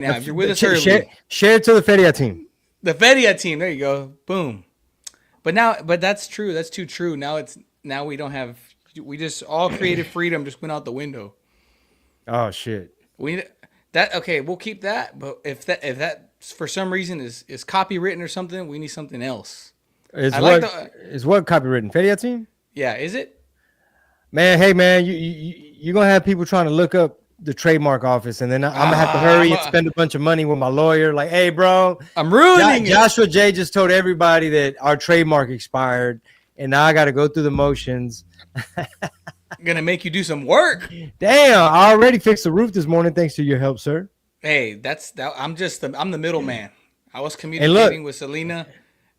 Now, if you're with us early, share it to the Feria team. the Fedia team. There you go. Boom. But that's true. That's too true. Now we don't have. We just all creative freedom just went out the window. Oh shit. We that okay. We'll keep that. But if that for some reason is copywritten or something, we need something else. Is I like what the is what copywritten Feria team? yeah. Is it? Man, hey man, you're gonna have people trying to look up the trademark office, and then I'm gonna have to hurry and spend a bunch of money with my lawyer. Like, hey, bro, I'm ruining it. Joshua Jay just told everybody that our trademark expired, and now I got to go through the motions. Gonna make you do some work. Damn, I already fixed the roof this morning thanks to your help, sir. Hey, that's that. I'm the middleman. I was communicating with Selena,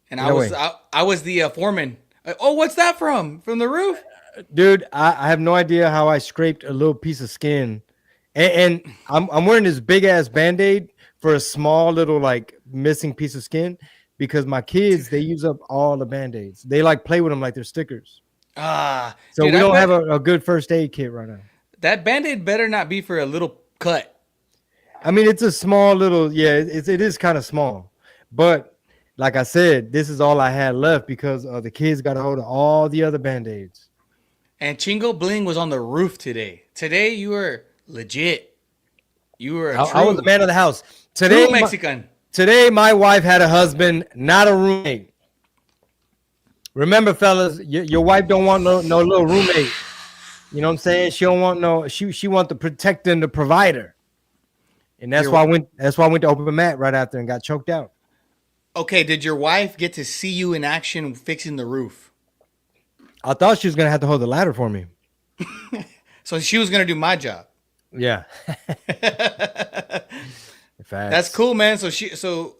and I was the foreman. Oh, what's that from? From the roof? Dude, I have no idea how I scraped a little piece of skin, and I'm wearing this big ass Band-Aid for a small little like missing piece of skin because my kids they use up all the Band-Aids. They like play with them like they're stickers. So dude, we don't have a good first aid kit right now. That Band-Aid better not be for a little cut. I mean, it's a small little, yeah, it is kind of small, but like I said, this is all I had left because the kids got a hold of all the other Band-Aids. And Chingo Bling was on the roof today. Today you were legit. You were I was the man of the house. True Mexican. Today, my wife had a husband, not a roommate. Remember, fellas, your wife don't want no little roommate. You know what I'm saying? She don't want no. She want the protector and the provider. And that's why I went. That's why I went to open mat right after and got choked out. Okay, did your wife get to see you in action fixing the roof? I thought she was gonna have to hold the ladder for me. So she was gonna do my job. Yeah. That's cool, man. So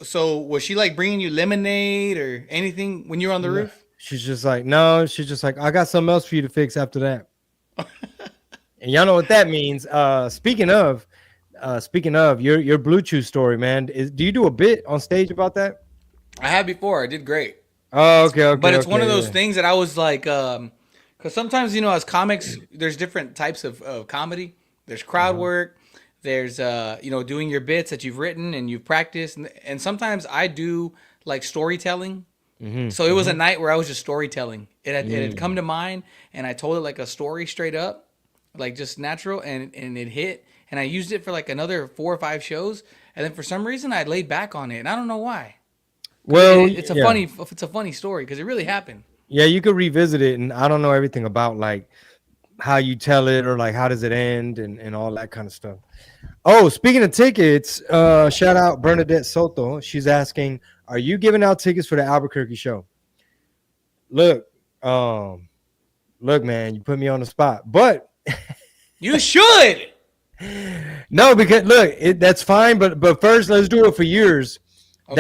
was she like bringing you lemonade or anything when you were on the roof? She's just like, no. She's just like, I got something else for you to fix after that. And y'all know what that means. Speaking of your Bluetooth story, man. Do you do a bit on stage about that? I have before. I did great. Oh, okay. But it's one of those things that I was like, because sometimes, as comics, there's different types of comedy. There's crowd work. There's, doing your bits that you've written and you've practiced. And sometimes I do like storytelling. So it was a night where I was just storytelling. It had come to mind and I told it like a story straight up, like just natural, and it hit. And I used it for like another 4 or 5 shows. And then for some reason I laid back on it. And I don't know why. Well, it's a funny story because it really happened. Yeah, you could revisit it, and I don't know everything about like how you tell it or like how does it end and all that kind of stuff. Oh, speaking of tickets, shout out Bernadette Soto. She's asking, are you giving out tickets for the Albuquerque show? Look, man, you put me on the spot, but you should. No, because look, that's fine, but first let's do it for yours. Okay.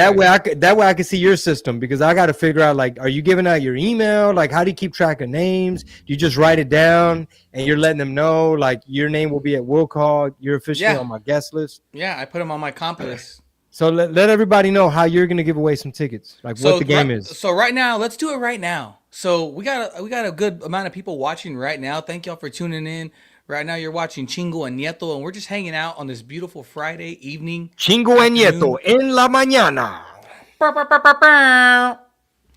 That way I can see your system because I got to figure out like, are you giving out your email? Like, how do you keep track of names? Do you just write it down and you're letting them know like your name will be at will call? You're officially on my guest list. Yeah, I put them on my comp list. So let everybody know how you're gonna give away some tickets, like what the game is. So right now, let's do it right now. So we got a good amount of people watching right now. Thank y'all for tuning in. Right now, you're watching Chingo and Nieto, and we're just hanging out on this beautiful Friday evening. Chingo and Nieto en la mañana.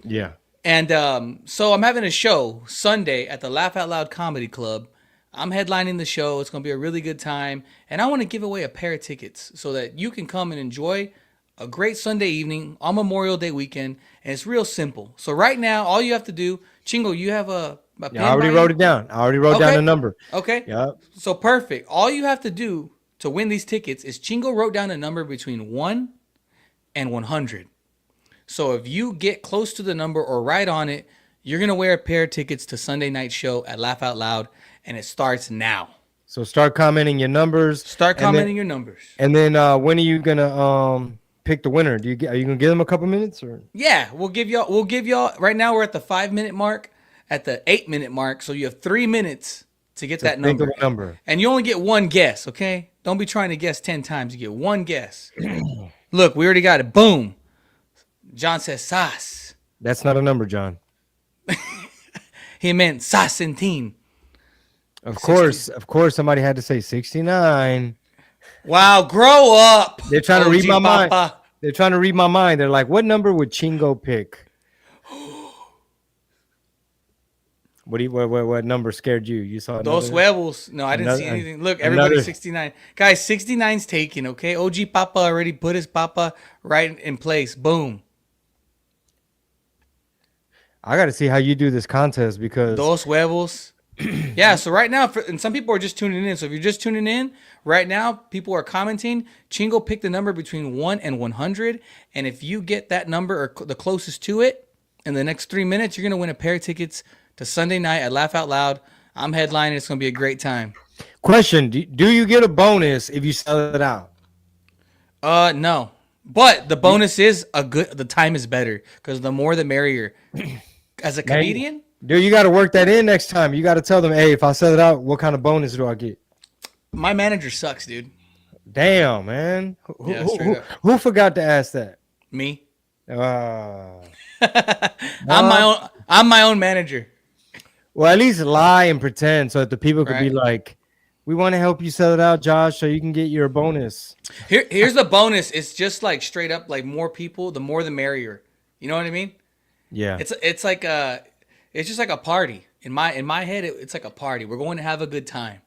Yeah. And so I'm having a show Sunday at the Laugh Out Loud Comedy Club. I'm headlining the show. It's going to be a really good time. And I want to give away a pair of tickets so that you can come and enjoy a great Sunday evening on Memorial Day weekend. And it's real simple. So right now, all you have to do, Chingo, you have a pen? I already wrote it down. I already wrote down the number. Okay. Yeah. So perfect. All you have to do to win these tickets is Chingo wrote down a number between 1 and 100. So if you get close to the number or right on it, you're going to wear a pair of tickets to Sunday night show at Laugh Out Loud, and it starts now. So start commenting your numbers. Your numbers. And then when are you going to pick the winner? Are you going to give them a couple minutes or? Yeah, we'll give y'all right now we're at the 5-minute mark, at the 8-minute mark, so you have 3 minutes to get that number. And you only get one guess, okay? Don't be trying to guess 10 times. You get one guess. Look, we already got it. Boom. John says sas. That's not a number, John. He meant sasentin. Of course, somebody had to say 69. Wow, grow up, They're trying to read OG my mind. Papa. They're trying to read my mind. They're like, what number would Chingo pick? What number scared you? You saw Dos another huevos. No, I didn't see another anything. Look, everybody's another. 69. Guys, 69's taken, okay? OG Papa already put his Papa right in place. Boom. I got to see how you do this contest because Dos huevos. Yeah, so right now, and some people are just tuning in. So if you're just tuning in, right now, people are commenting. Chingo picked the number between 1 and 100. And if you get that number or the closest to it in the next 3 minutes, you're going to win a pair of tickets to Sunday night at Laugh Out Loud. I'm headlining. It's going to be a great time. question: do you get a bonus if you sell it out? No. But the bonus is the time is better because the more the merrier. As a comedian, Dude, you got to work that in next time. You got to tell them, hey, if I sell it out, what kind of bonus do I get? my manager sucks, dude. Damn, man. Who forgot to ask that? Me. Uh, I'm my own manager. well, at least lie and pretend so that the people could be Right. like, we want to help you sell it out, Josh, so you can get your bonus. Here's the bonus. It's just like straight up like more people, the more the merrier. You know what I mean? Yeah. It's like it's just like a party. In my head, it's like a party. We're going to have a good time.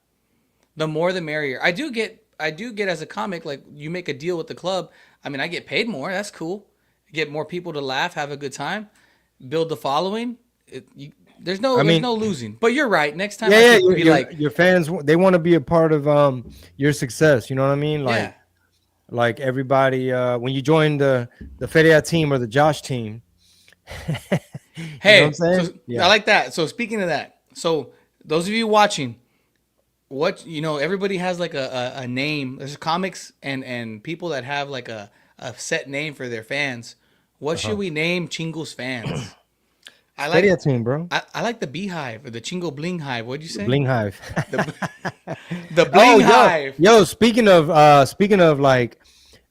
The more the merrier. I do get as a comic, like you make a deal with the club. I mean, I get paid more. That's cool. Get more people to laugh, have a good time, build the following. There's no losing. But you're right. Next time, I think be like your fans, they want to be a part of your success. You know what I mean? Like, yeah. like everybody, when you join the Feria team or the Josh team. Hey, know what I'm saying? so Yeah. I like that. So speaking of that, so those of you watching, everybody has like a name. There's comics and people that have like a set name for their fans. What should we name Chingo's fans? I like Feria team, bro. I like the Beehive or the Chingo Bling Hive. What'd you say? Bling Hive. The Bling Hive. Yo, speaking of like,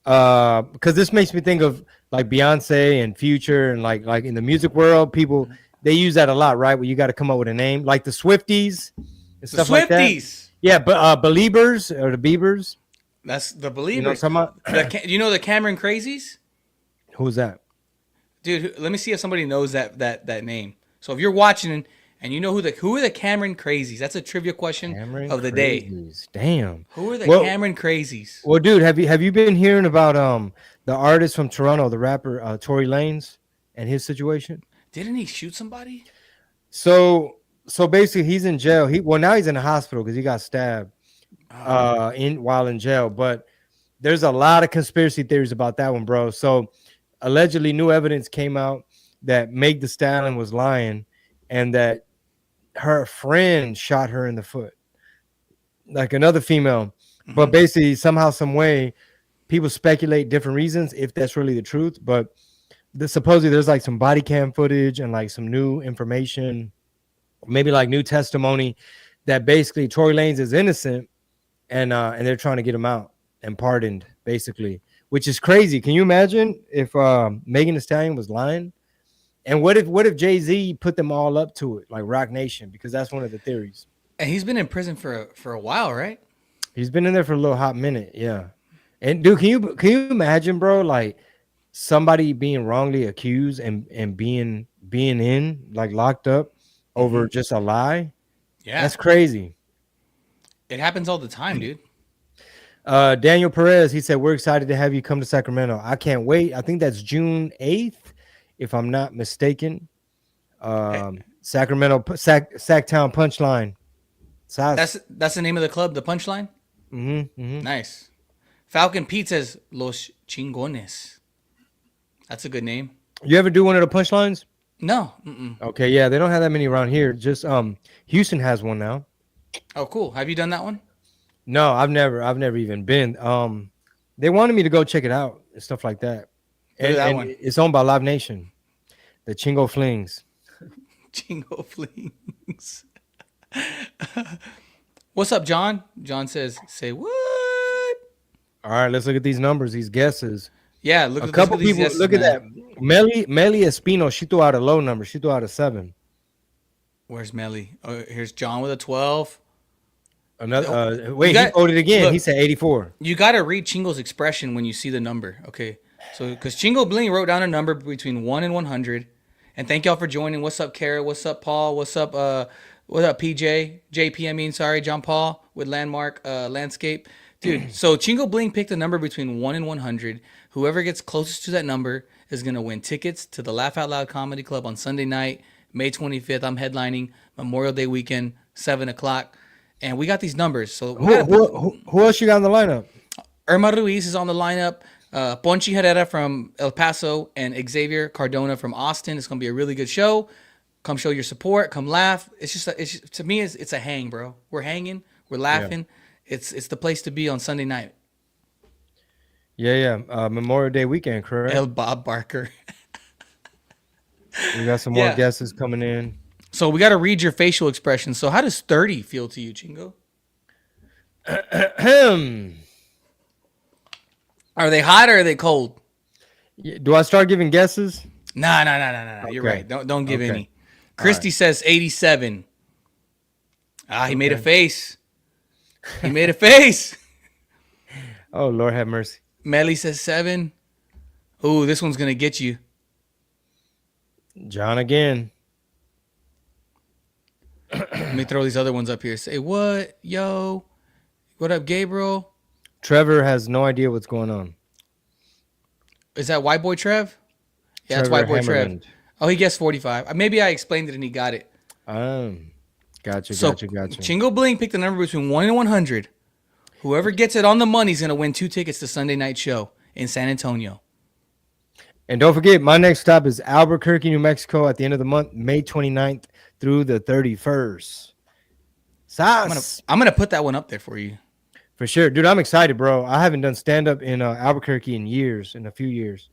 because this makes me think of like Beyonce and Future and like in the music world, people they use that a lot, right? Where you got to come up with a name, like the Swifties and The stuff like that. Swifties. Yeah, but Beliebers or the Beavers. That's the You know Believers. what I'm talking about? You know the Cameron Crazies? Who's that? Dude, let me see if somebody knows that name. So if you're watching and you know who are the Cameron Crazies? That's a trivia question Cameron of the day. Crazies. Damn. Who are the Well- Cameron Crazies? Well, dude, have you been hearing about the artist from Toronto, the rapper Tory Lanez, and his situation? Didn't he shoot somebody? So basically, he's in jail. Now he's in the hospital because he got stabbed while in jail. But there's a lot of conspiracy theories about that one, bro. So allegedly, new evidence came out that Meg Thee Stallion was lying, and that her friend shot her in the foot, like another female. But basically, somehow, some way, people speculate different reasons if that's really the truth. But supposedly there's like some body cam footage and like some new information, maybe like new testimony that basically Tory Lanez is innocent, and they're trying to get him out and pardoned, basically, which is crazy. Can you imagine if Megan Thee Stallion was lying? And what if Jay-Z put them all up to it, like Rock Nation, because that's one of the theories. And he's been in prison for a while, right? He's been in there for a little hot minute, yeah. And dude, can you imagine, bro, like somebody being wrongly accused and being in like locked up over just a lie? Yeah. That's crazy. It happens all the time, dude. Daniel Perez, he said, we're excited to have you come to Sacramento. I can't wait. I think that's June 8th, if I'm not mistaken. Sacramento, Sacktown Punchline. That's the name of the club, the Punchline? Nice. Falcon Pete says, Los Chingones. That's a good name. You ever do one of the punchlines? No. Okay, yeah, they don't have that many around here. Just Houston has one now. Oh, cool. Have you done that one? No, I've never even been. They wanted me to go check it out and stuff like that. Go to that And one. it's owned by Live Nation, the Chingo Flings. Chingo Flings. What's up, John? John says, say what? All right, let's look at these numbers, these guesses. Yeah, look A at couple these people. guesses, Look at man. that. Melly Espino. She threw out a low number. She threw out a 7. Where's Melly? Oh, here's John with a 12. Another. Wait, he got- voted again. look, He said 84. You got to read Chingo's expression when you see the number. Okay. So, because Chingo Bling wrote down a number between 1 and 100. And thank y'all for joining. What's up, Kara? What's up, Paul? What's up, PJ? JP, I mean, sorry, John Paul with Landmark Landscape. Dude, so Chingo Bling picked a number between 1 and 100. Whoever gets closest to that number is going to win tickets to the Laugh Out Loud Comedy Club on Sunday night, May 25th. I'm headlining Memorial Day weekend, 7 o'clock. And we got these numbers. So Who else you got in the lineup? Irma Ruiz is on the lineup. Ponchi Herrera from El Paso and Xavier Cardona from Austin. It's going to be a really good show. Come show your support. Come laugh. It's just to me, it's a hang, bro. We're hanging. We're laughing. Yeah. It's the place to be on Sunday night. Yeah. Memorial Day weekend, correct? El Bob Barker. We got some more guesses coming in. So we got to read your facial expression. So how does 30 feel to you, Chingo? Are they hot or are they cold? Do I start giving guesses? Nah. Okay. You're right. Don't give any. Christy says 87. He made a face. He made a face. Oh, Lord have mercy. Melly says 7. Ooh, this one's going to get you. John again. Let me throw these other ones up here. Say what? Yo. What up, Gabriel? Trevor has no idea what's going on. Is that White Boy Trev? Yeah, it's Trevor White Boy Hammerland. Trev. Oh, he guessed 45. Maybe I explained it and he got it. Gotcha. Chingo Bling picked a number between 1 and 100. Whoever gets it on the money is going to win 2 tickets to Sunday night show in San Antonio. And don't forget, my next stop is Albuquerque, New Mexico at the end of the month, May 29th through the 31st. I'm gonna put that one up there for you. For sure. Dude, I'm excited, bro. I haven't done stand-up in Albuquerque in a few years.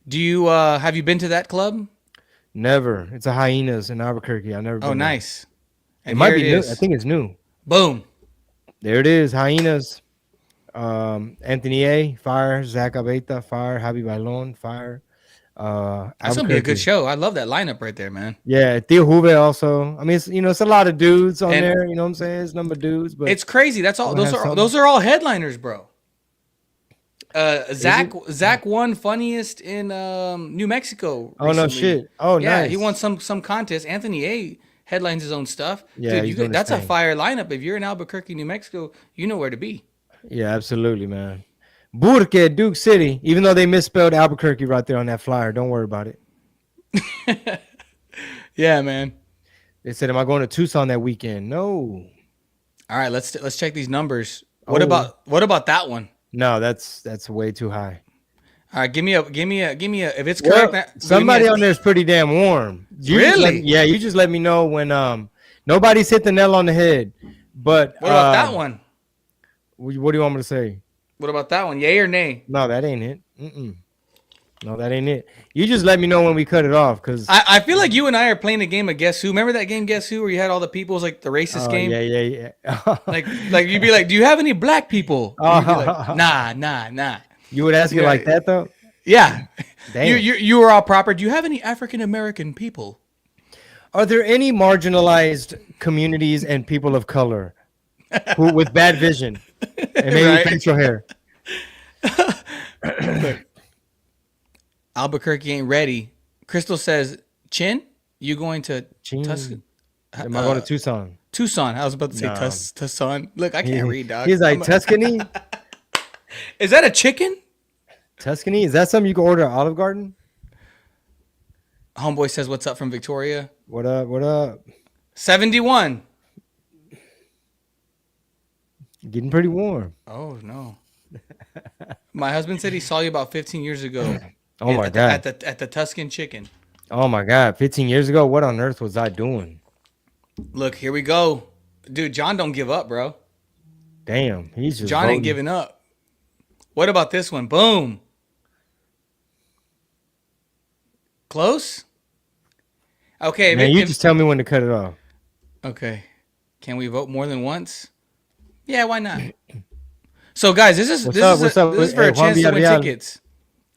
Do you have you been to that club? Never. It's a Hyenas in Albuquerque. I've never been. Oh, nice. And it might be new. I think it's new. Boom. There it is. Hyenas. Anthony A, fire. Zach Abeta, fire. Javi Bailon, fire. That's gonna be a good show. I love that lineup right there, man. Yeah, Theo Juve also. I mean, it's a lot of dudes on there. You know what I'm saying? It's a number of dudes, but it's crazy. That's all. Those are all headliners, bro. Zach won funniest in New Mexico recently. Oh no shit. Oh yeah, nice. He won some contest. Anthony A headlines his own stuff. Yeah, dude, that's a fire lineup. If you're in Albuquerque, New Mexico, you know where to be. Yeah, absolutely, man. Burke, Duke City, even though they misspelled Albuquerque right there on that flyer. Don't worry about it. Yeah, man. They said, am I going to Tucson that weekend? No. All right, let's check these numbers. What about that one? No, that's way too high. All right, give me a if it's correct. Somebody on there is pretty damn warm. Really? You just let me know when nobody's hit the nail on the head. But what about that one? What do you want me to say? What about that one? Yay or nay? No, that ain't it. No, that ain't it. You just let me know when we cut it off, because I feel like you and I are playing a game of Guess Who. Remember that game Guess Who, where you had all the people? It was like the racist game. Yeah. like you'd be like, do you have any black people? And you'd be like, nah. You would ask it like that though? Yeah. Damn. You were all proper. Do you have any African American people? Are there any marginalized communities and people of color who with bad vision and maybe facial hair? Albuquerque ain't ready. Crystal says, Chin, you going to Tucson? Am I going to Tucson? Tucson. I was about to say Tucson. Look, I can't read, dog. He's like, Tuscany? Is that a chicken? Tuscany? Is that something you can order at Olive Garden? Homeboy says, what's up from Victoria? What up? 71. Getting pretty warm. Oh, no. My husband said he saw you about 15 years ago. Oh, my God. At the Tuscan Chicken. Oh, my God. 15 years ago? What on earth was I doing? Look, here we go. Dude, John don't give up, bro. Damn. He's just John voting. ain't giving up. What about this one? Boom. Close? Okay. Man, you just tell me when to cut it off. Okay. Can we vote more than once? Yeah, why not? So, guys, this is for a chance to win tickets.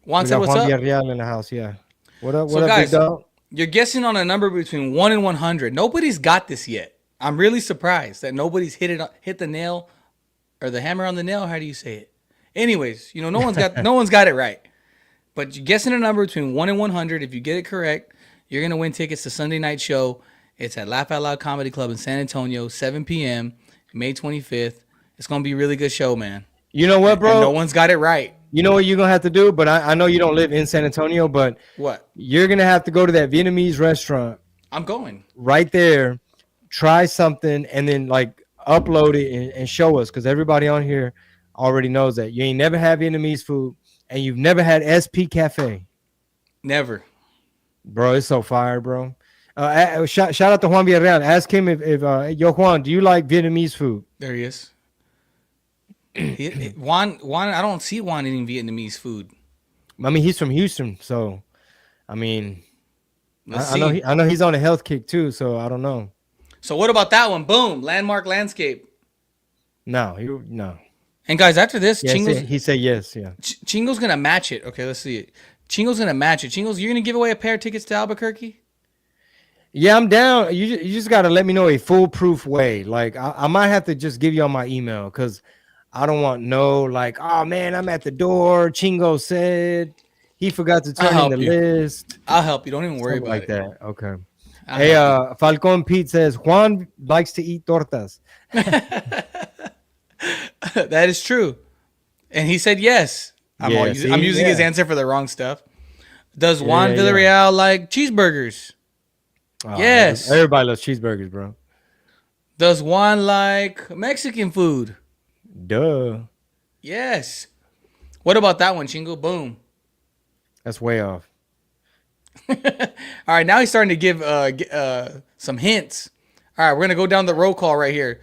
Juan said, what's up? Juan Villarreal in the house, yeah. What up, guys, big dog? You're guessing on a number between 1 and 100. Nobody's got this yet. I'm really surprised that nobody's hit the nail or the hammer on the nail. How do you say it? Anyways, no one's got it right. But you're guessing a number between 1 and 100. If you get it correct, you're gonna win tickets to Sunday night show. It's at Laugh Out Loud Comedy Club in San Antonio, 7 p.m. May 25th. It's gonna be a really good show, man. You know what, bro? And no one's got it right. You know what you're gonna have to do, but I know you don't live in San Antonio, but What? You're gonna have to go to that Vietnamese restaurant. I'm going right there. Try something and then like upload it and show us, because everybody on here already knows that you ain't never had Vietnamese food and you've never had SP Cafe. Never, bro. It's so fire, bro. Shout out to Juan Villarreal. Ask him if yo Juan, do you like Vietnamese food? There he is. Juan, I don't see Juan eating Vietnamese food. I mean, he's from Houston, so I mean, I know he's on a health kick too, so I don't know. So what about that one? Boom, Landmark Landscape. No. And guys, after this, yeah, Chingo's, he said yes. Yeah, Chingo's gonna match it. Okay, let's see it. Chingo's gonna match it. Chingo's, you're gonna give away a pair of tickets to Albuquerque? Yeah, I'm down. You just gotta let me know a foolproof way. Like I might have to just give you on my email, because I don't want like, oh man, I'm at the door. Chingo said he forgot to turn in the list. I'll help you. Don't even worry about like it. That. Okay. Hey, Falcon Pete says Juan likes to eat tortas. That is true, and he said yes. I'm using his answer for the wrong stuff. Does Juan Villarreal like cheeseburgers? Oh, yes. Everybody loves cheeseburgers, bro. Does Juan like Mexican food? Duh. Yes. What about that one, Chingo? Boom. That's way off. All right, now he's starting to give some hints. All right, we're gonna go down the roll call right here.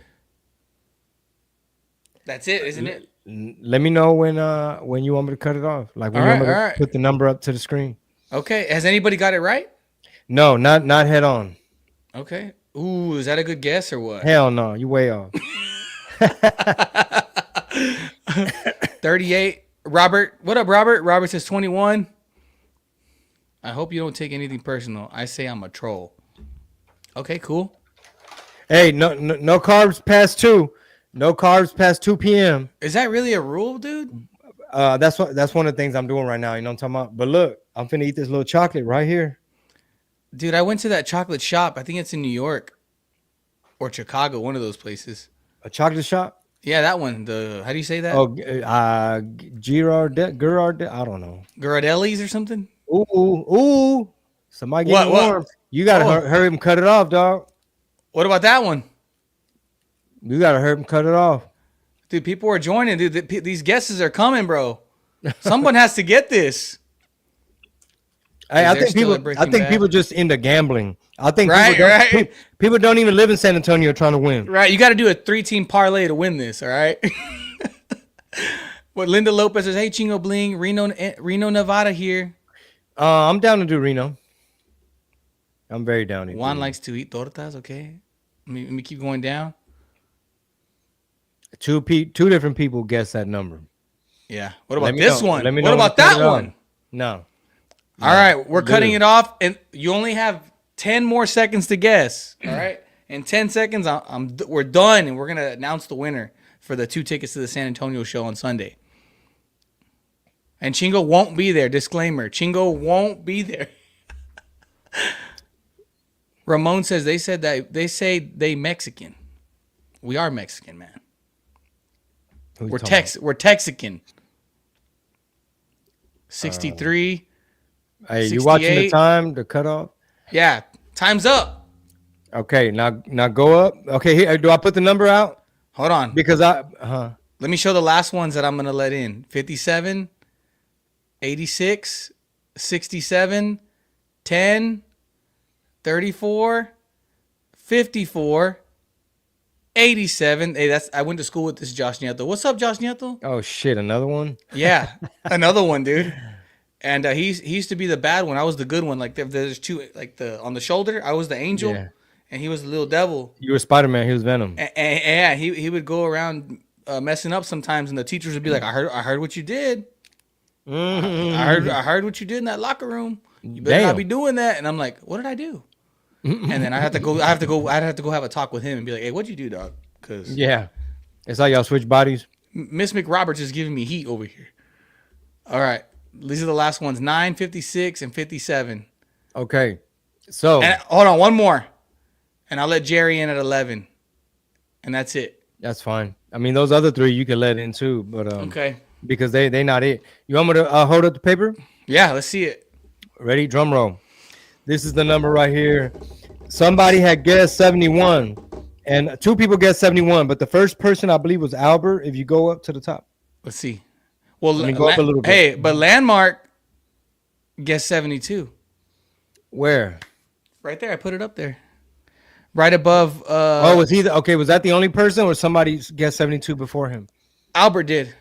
That's it, isn't it? Let me know when you want me to cut it off. Like when you want me to put the number up to the screen. Okay. Has anybody got it right? No, not head on. Okay. Ooh, is that a good guess or what? Hell no, you way off. 38. Robert, what up, Robert? Robert says 21. I hope you don't take anything personal. I say I'm a troll. Okay, cool. Hey, no carbs past 2. No carbs past 2 p.m. Is that really a rule, dude? That's one of the things I'm doing right now. You know what I'm talking about? But look, I'm finna eat this little chocolate right here. Dude, I went to that chocolate shop. I think it's in New York or Chicago, one of those places. A chocolate shop? Yeah, that one. How do you say that? Oh, Girard, I don't know. Girardelli's or something? Ooh. Somebody get warm. You gotta hurry and cut it off, dog. What about that one? You gotta hurry and cut it off. Dude, people are joining. Dude, these guesses are coming, bro. Someone has to get this. I think people just into gambling. I think people don't even live in San Antonio trying to win. Right, you got to do a 3-team parlay to win this. All right. What Linda Lopez says, hey Chingo Bling, Reno, Nevada here. I'm down to do Reno. I'm very down to. Juan likes to eat tortas. Okay, let me keep going down. Two different people guess that number. Yeah. What about this one? Let me know. What about that one? No. All right, we're cutting it off, and you only have 10 more seconds to guess. All right, in 10 seconds, we're done, and we're gonna announce the winner for the 2 tickets to the San Antonio show on Sunday. And Chingo won't be there. Disclaimer: Chingo won't be there. Ramon says they say they Mexican. We are Mexican, man. We're Texican. 63. Hey, you watching the time, the cutoff? Yeah, time's up. Okay, now go up. Okay, here, do I put the number out? Hold on. Because let me show the last ones that I'm going to let in. 57, 86, 67, 10, 34, 54, 87. Hey, I went to school with this Josh Nieto. What's up, Josh Nieto? Oh shit, another one? Yeah, another one, dude. And he used to be the bad one. I was the good one. Like there's 2, like on the shoulder. I was the angel, and he was the little devil. You were Spider-Man. He was Venom. And he would go around messing up sometimes, and the teachers would be like, "I heard what you did. I heard what you did in that locker room. You better not be doing that." And I'm like, "What did I do?" and then I'd have to go have a talk with him and be like, hey, what'd you do, dog? Because Yeah. It's like y'all switch bodies. Miss McRoberts is giving me heat over here. All right, these are the last ones: 9, 56, and 57. Okay. So And hold on, one more, and I'll let Jerry in at 11, and that's it. that's fine. I mean, those other three you can let in too, but Okay. because they not it. You want me to hold up the paper? Yeah, let's see it. Ready? Drum roll. This is the number right here. Somebody had guessed 71, and two people guessed 71, but the first person I believe was Albert. If you go up to the top, Let's see. Well, let me go up a little bit. Hey, but Landmark guessed 72. Where? Right there, I put it up there. Right above. Oh, was he? Okay, was that the only person, or somebody guessed 72 before him? Albert did.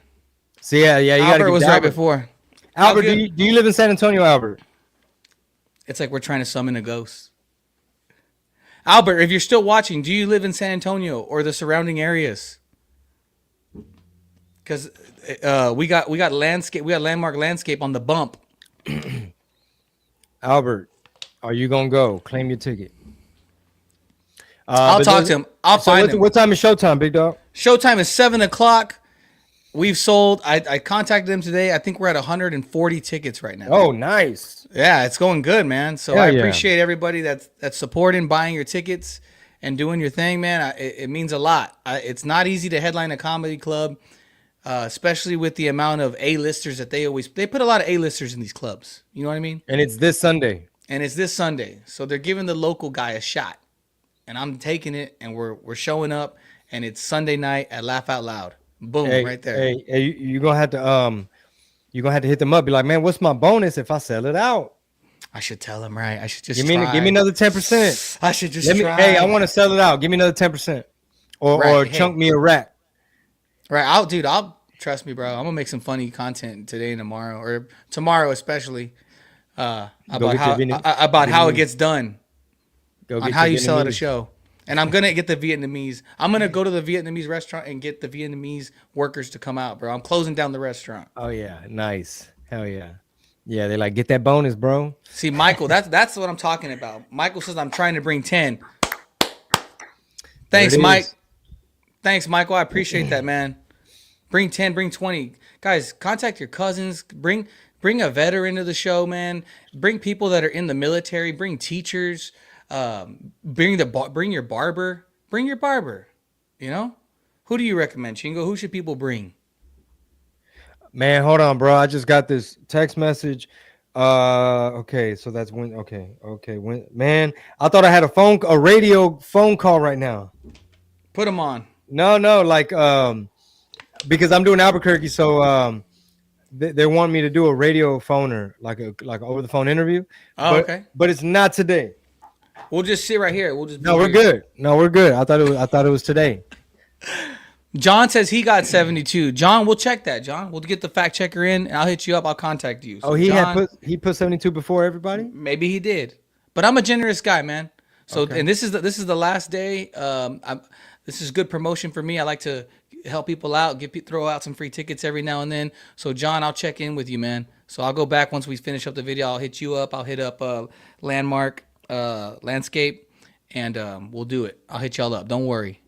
So yeah. You got to Albert was right before. Albert, do you live in San Antonio, Albert? It's like we're trying to summon a ghost. Albert, if you're still watching, do you live in San Antonio or the surrounding areas? Because we got Landmark Landscape on the bump. Albert, are you gonna go claim your ticket? I'll talk to him. I'll find him. What time is showtime, big dog? Showtime is 7:00. We've sold. I contacted them today. I think we're at 140 tickets right now. Oh, nice. Yeah, it's going good, man. So I appreciate everybody that's supporting, buying your tickets, and doing your thing, man. It means a lot. It's not easy to headline a comedy club, especially with the amount of A-listers that they put a lot of A-listers in these clubs. You know what I mean? And it's this Sunday. So they're giving the local guy a shot, and I'm taking it, and we're showing up, and it's Sunday night at Laugh Out Loud. Boom, right there. Hey, you're gonna have to hit them up. Be like, man, what's my bonus if I sell it out? I should tell him, right? I should just give me another 10%. I should just try. Hey, I want to sell it out. Give me another 10%, or chunk me a rack. Right, I'll trust me, bro. I'm gonna make some funny content today and tomorrow, or tomorrow especially, about how it gets done, on how you sell at a show. And I'm gonna get the Vietnamese. I'm gonna go to the Vietnamese restaurant and get the Vietnamese workers to come out, bro. I'm closing down the restaurant. Oh yeah, nice. Hell yeah. Yeah, they like, get that bonus, bro. See, Michael, that's what I'm talking about. Michael says I'm trying to bring 10. Thanks, Mike. Thanks, Michael. I appreciate that, man. Bring 10, bring 20. Guys, contact your cousins. Bring a veteran to the show, man. Bring people that are in the military. Bring teachers. Bring your barber. Bring your barber. You know? Who do you recommend, Chingo? Who should people bring? Man, hold on, bro. I just got this text message. Okay, so that's when. Okay. When, man, I thought I had a radio phone call right now. Put them on. No, like because I'm doing Albuquerque, so they want me to do a radio phoner, like over the phone interview. Oh, okay. But it's not today. We'll just sit right here. We'll just. We're good. No, we're good. I thought it was today. John says he got 72. John, we'll check that. John, we'll get the fact checker in, and I'll hit you up. I'll contact you. So he put 72 before everybody. Maybe he did, but I'm a generous guy, man. So and this is the last day. This is good promotion for me. I like to help people out, throw out some free tickets every now and then. So John, I'll check in with you, man. So I'll go back once we finish up the video. I'll hit you up. I'll hit up Landmark Landscape, and we'll do it. I'll hit y'all up. Don't worry.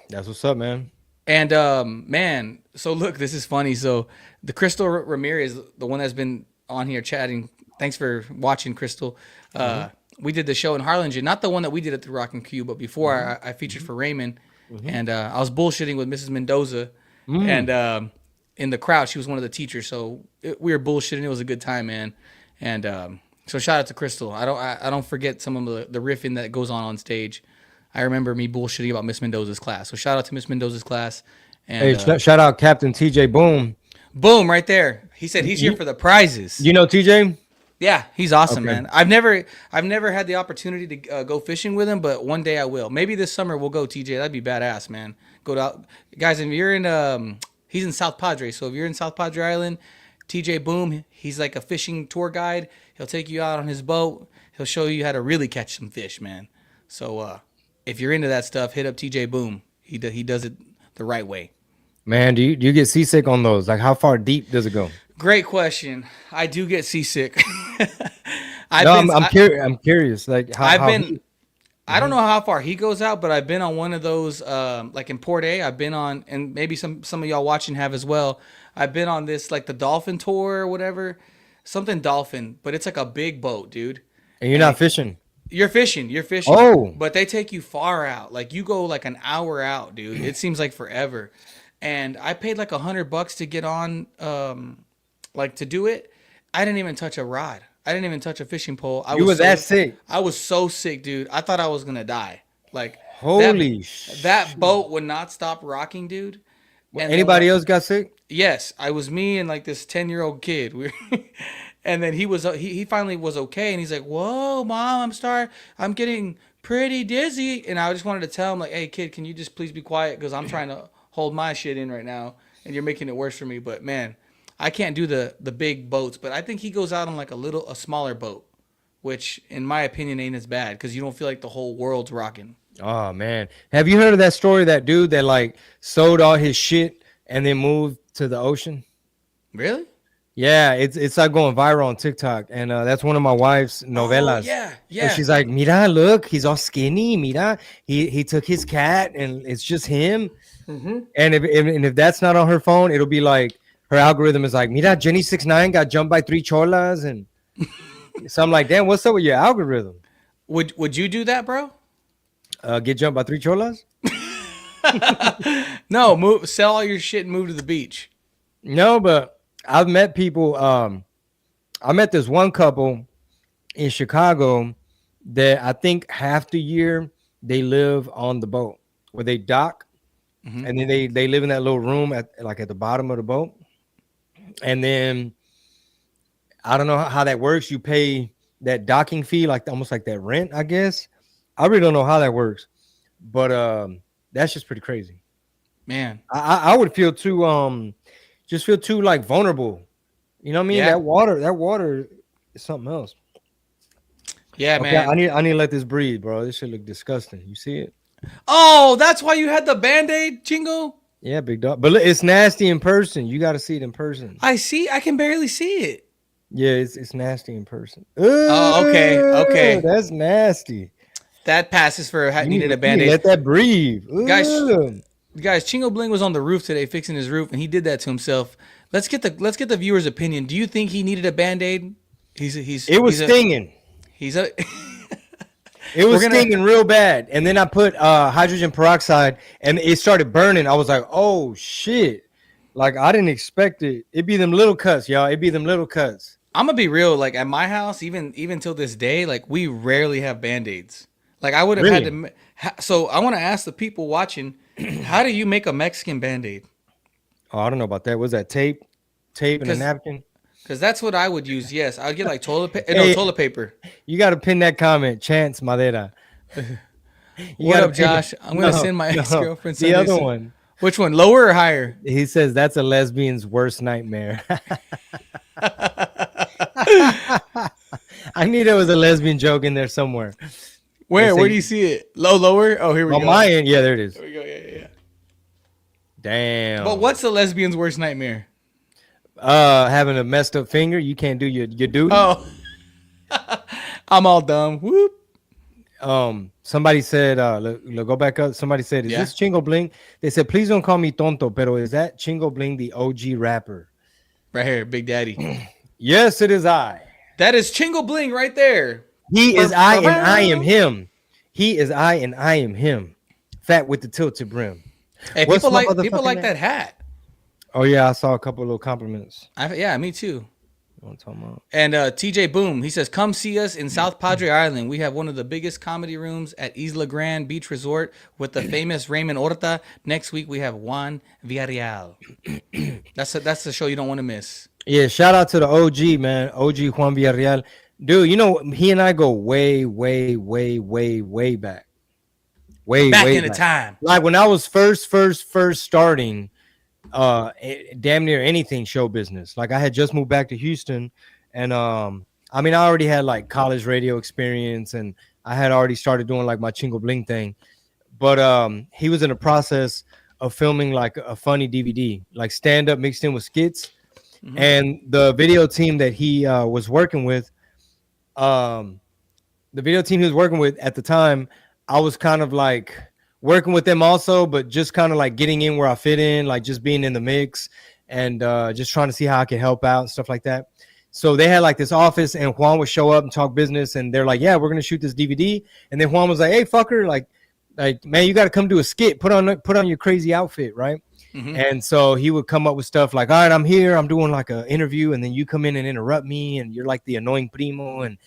That's what's up, man. And man, so look, this is funny. So the Crystal Ramirez, the one that's been on here chatting. Thanks for watching, Crystal. We did the show in Harlingen, not the one that we did at the Rock and Q, but before I featured for Raymond, and I was bullshitting with Mrs. Mendoza, and in the crowd, she was one of the teachers, so we were bullshitting. It was a good time, man. And so shout out to Crystal. I don't forget some of the riffing that goes on stage. I remember me bullshitting about Miss Mendoza's class. So shout out to Miss Mendoza's class. And hey, shout out Captain TJ Boom. Boom, right there. He said he's here for the prizes. You know TJ? Yeah, he's awesome, man. I've never had the opportunity to go fishing with him, but one day I will. Maybe this summer we'll go, TJ. That'd be badass, man. Go out, guys. If you're in, he's in South Padre. So if you're in South Padre Island, TJ Boom, he's like a fishing tour guide. He'll take you out on his boat. He'll show you how to really catch some fish, man. So if you're into that stuff, hit up TJ Boom. He does it the right way. Man, do you get seasick on those? Like, how far deep does it go? Great question. I do get seasick. I've No, been I'm curious. I'm curious, like I've how been he. I don't Mhm. know how far he goes out, but I've been on one of those, like in Port A. I've been on, and maybe some of y'all watching have as well. I've been on this like the Dolphin tour or whatever, something Dolphin, but it's like a big boat, dude. And you're And not fishing. you're fishing, Oh, but they take you far out. Like you go like an hour out, dude. It seems like forever. And I paid like $100 to get on, like to do it. I didn't even touch a rod. I didn't even touch a fishing pole. you were that sick. I was so sick, dude. I thought I was gonna die. Like that Holy that shit. boat would not stop rocking, dude. And then Anybody else got sick? yes, I was me and like this 10-year-old kid. And then he finally was okay, and he's like, "Whoa, mom, I'm getting pretty dizzy." And I just wanted to tell him like, "Hey, kid, can you just please be quiet because I'm trying to hold my shit in right now, and you're making it worse for me." But man, I can't do the big boats, but I think he goes out on like a smaller boat, which in my opinion ain't as bad because you don't feel like the whole world's rocking. Oh man, have you heard of that story? That dude that like sold all his shit and then moved to the ocean. Really? Yeah, it's like going viral on TikTok, and that's one of my wife's Oh novelas. yeah, And yeah. she's like, "Mira, look, he's all skinny. Mira, he took his cat, and it's just him." Mm-hmm. And if that's not on her phone, it'll be like her algorithm is like, "Mira, Jenny 6ix9ine got jumped by 3 cholas," and so I'm like, "Damn, what's up with your algorithm? Would you do that, bro? Get jumped by 3 cholas?" No, move, sell all your shit and move to the beach. No, but I've met people. I met this one couple in Chicago that I think half the year they live on the boat where they dock, Hmm. and then they live in that little room at the bottom of the boat, and then I don't know how that works. You pay that docking fee, like almost like that rent, I guess. I really don't know how that works, but that's just pretty crazy. Man, I would feel too just feel too like vulnerable. You know what I mean? yeah, That water is something else. yeah, Okay, man. I need to let this breathe, bro. This shit look disgusting. You see it? Oh, that's why you had the Band-Aid, Chingo? Yeah, big dog. But look, it's nasty in person. You got to see it in person. I see. I can barely see it. Yeah, it's nasty in person. Oh, okay, okay. That's nasty. That passes for needed a You need to Band-Aid. let that breathe. Guys, Ugh. guys, Chingo Bling was on the roof today fixing his roof, and he did that to himself. Let's get the viewer's opinion. Do you think he needed a Band-Aid? It was stinging. He's a It we're was gonna stinging real bad. And then I put hydrogen peroxide and it started burning. I was like, oh shit. Like I didn't expect it. It'd be them little cuts, y'all. It'd be them little cuts. I'm gonna be real. Like at my house, even till this day, like we rarely have Band-Aids. Like I would have had Really? to. So I want to ask the people watching, how do you make a Mexican Band-Aid? Oh, I don't know about that. Was that tape? Tape and a Because napkin? because that's what I would use. Yes, I'd get like Hey, toilet paper. you got to pin that comment. Chance Madera. You What got to up, pin it. Josh? I'm gonna send my ex No. girlfriend The Sunday. other one. Which one, lower or higher? He says that's a lesbian's worst nightmare. I knew there was a lesbian joke in there somewhere. They Where? Where do say you see it? Lower? Oh, here we on go. my end, yeah, there it is. There we go. Yeah, yeah, yeah. Damn. But what's the lesbian's worst nightmare? Having a messed up finger, you can't do your duty. Oh, I'm all dumb. Whoop. Somebody said, go back up. Somebody said, is Yeah. this Chingo Bling? They said, please don't call me tonto, pero is that Chingo Bling the OG rapper? Right here, Big Daddy. Yes, it is I. That is Chingo Bling right there. He is I and I am him. He is I and I am him. Fat with the tilted brim. Hey, What's people my like motherfucking that hat. Oh yeah, I saw a couple of little compliments. Yeah, me too. What I'm talking about. And TJ Boom, he says, come see us in South Padre Island. We have one of the biggest comedy rooms at Isla Grande Beach Resort with the famous Raymond Horta. Next week, we have Juan Villarreal. That's the show you don't want to miss. Yeah, shout out to the OG, man. OG Juan Villarreal. Dude, you know, he and I go way, way, way, way, way back. Back Way in the back. time. Like when I was first starting damn near anything show business. Like I had just moved back to Houston, and I mean I already had like college radio experience, and I had already started doing like my Chingo Bling thing. But he was in the process of filming like a funny DVD, like stand up mixed in with skits. Mhm. And the video team that he was working with, um, the video team he was working with at the time, I was kind of like working with them also, but just kind of like getting in where I fit in, like just being in the mix and just trying to see how I could help out and stuff like that. So they had like this office, and Juan would show up and talk business, and they're like, "Yeah, we're gonna shoot this DVD." And then Juan was like, "Hey, fucker, like man, you got to come do a skit. Put on your crazy outfit, right?" Mm-hmm. And so he would come up with stuff like, "All right, I'm here. I'm doing like an interview, and then you come in and interrupt me, and you're like the annoying primo, and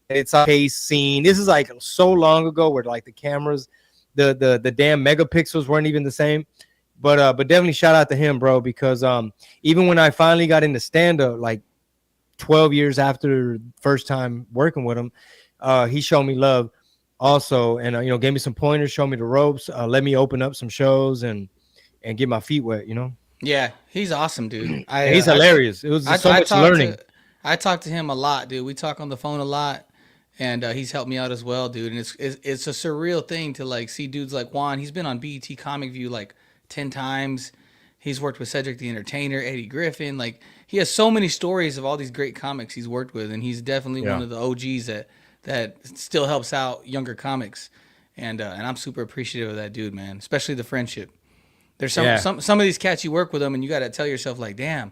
it's a case scene." This is like so long ago, where like the cameras, the damn megapixels weren't even the same. But definitely shout out to him, bro, because even when I finally got into stand up, like 12 years after first time working with him, he showed me love also, and gave me some pointers, showed me the ropes, let me open up some shows and get my feet wet, Yeah, he's awesome, dude. And he's hilarious. It was just so much learning. I talk to him a lot, dude. We talk on the phone a lot, and he's helped me out as well, dude. And it's a surreal thing to like see dudes like Juan. He's been on BET Comic View like 10 times. He's worked with Cedric the Entertainer, Eddie Griffin. Like he has so many stories of all these great comics he's worked with, and he's definitely one of the OGs that still helps out younger comics. And I'm super appreciative of that dude, man. Especially the friendship. There's some of these cats you work with them, and you got to tell yourself like, damn,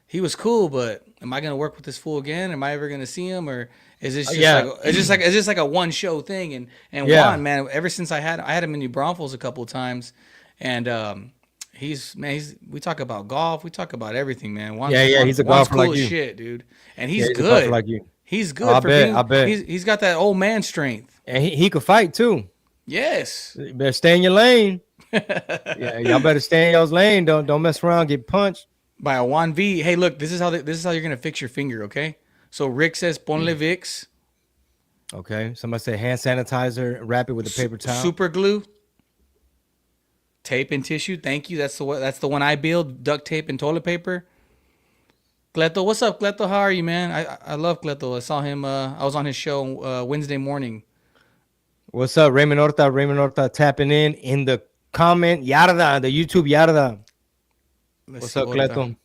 he was cool, but am I gonna work with this fool again? Am I ever gonna see him, or is this just like a one show thing? And Juan, man, ever since I had him in New Braunfels a couple of times, and we talk about golf, we talk about everything, man. He's a golfer cool like you, shit, dude, and he's a good. golfer like you. He's good. I bet. He's got that old man strength, and he could fight too. Yes, you better stay in your lane. Yeah, y'all better stay in y'all's lane. Don't mess around, get punched by a Juan V. Hey, look, this is how you're gonna fix your finger, okay? So Rick says ponle Vicks. Okay. Somebody say hand sanitizer, wrap it with a paper towel. Super glue. Tape and tissue. Thank you. That's the one I build. Duct tape and toilet paper. Cleto, what's up, Cleto? How are you, man? I love Cleto. I saw him. I was on his show Wednesday morning. What's up, Raymond Horta? Raymond Horta tapping in the comment. Yarda, the YouTube Yarda. What's up, Cleto?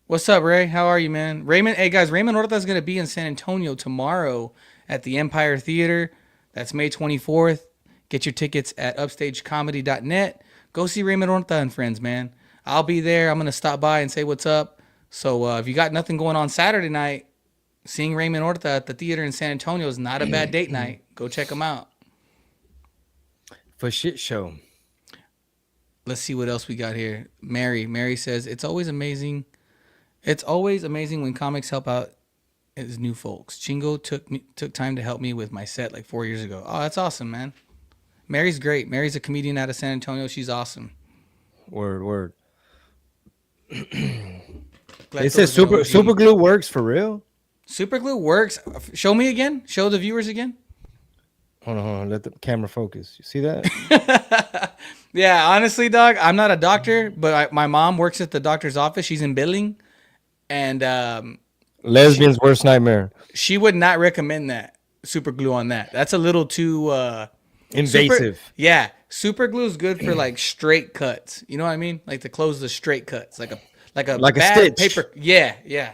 What's up, Ray? How are you, man? Raymond, hey guys, Raymond Horta is going to be in San Antonio tomorrow at the Empire Theater. That's May 24th. Get your tickets at upstagecomedy.net. Go see Raymond Horta and friends, man. I'll be there. I'm going to stop by and say what's up. So if you got nothing going on Saturday night, seeing Raymond Horta at the theater in San Antonio is not a bad date night. Go check him out. For shit show. Let's see what else we got here. Mary says, it's always amazing. It's always amazing when comics help out as new folks. Chingo took time to help me with my set like 4 years ago. Oh, that's awesome, man. Mary's great. Mary's a comedian out of San Antonio. She's awesome. Word. It says super glue works for real? Super glue works. Show me again. Show the viewers again. Hold on. Let the camera focus. You see that? Yeah, honestly, dog, I'm not a doctor, but my mom works at the doctor's office. She's in billing. And lesbian's worst nightmare. She would not recommend that super glue on that. That's a little too invasive. Super glue is good for like straight cuts. You know what I mean? Like to close the straight cuts, like a bad a stitch. Paper. Yeah.